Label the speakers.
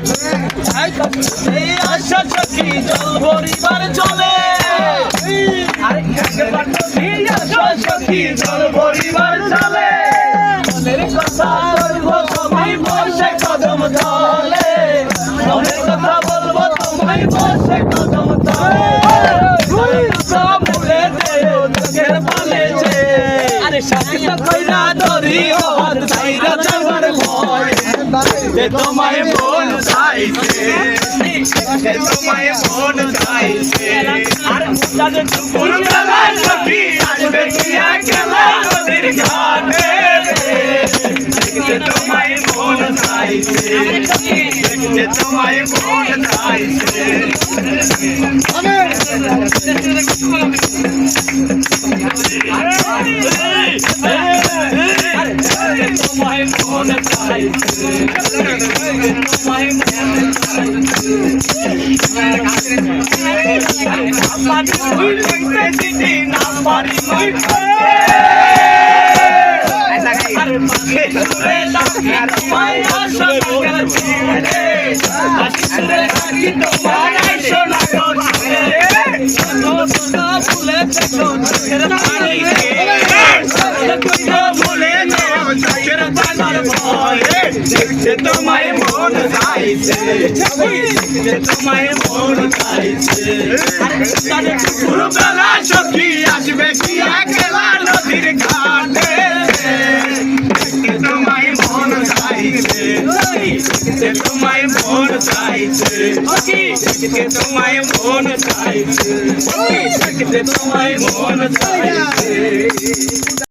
Speaker 1: এই আশা সখী জল ভরিবার চলে আরে এই আশা সখী জল ভরিবার চলে মনের কথা বলবো তোমায় বসে কদম তলে মনের কথা বলবো তোমায় বসে কদম তলে সব ভুলে যেও চোখের পালে যে আরে সাথে তো কইরা ধরি হাত ছাইরা যাবার ভয় যে তোমায় মন চাইছে যে তোমায় মন চাইছে আর তাদের দুপুর বেলা সখী আসবে কি একলা নদীর ঘাটে যে তোমায় মন চাইছে যে তোমায় মন চাইছে তোমায় মন চাইছে তোমায় মন চাইছে নাম পারি তোমায় মন চাইছে তোমায় মন চাইছে বেলা সখী আসবে কি একলা নদীর ঘাটে তোমায় মন চাইছে তোমায় মন চাইছে তোমায় মন চাইছে তোমায় মন চাইছে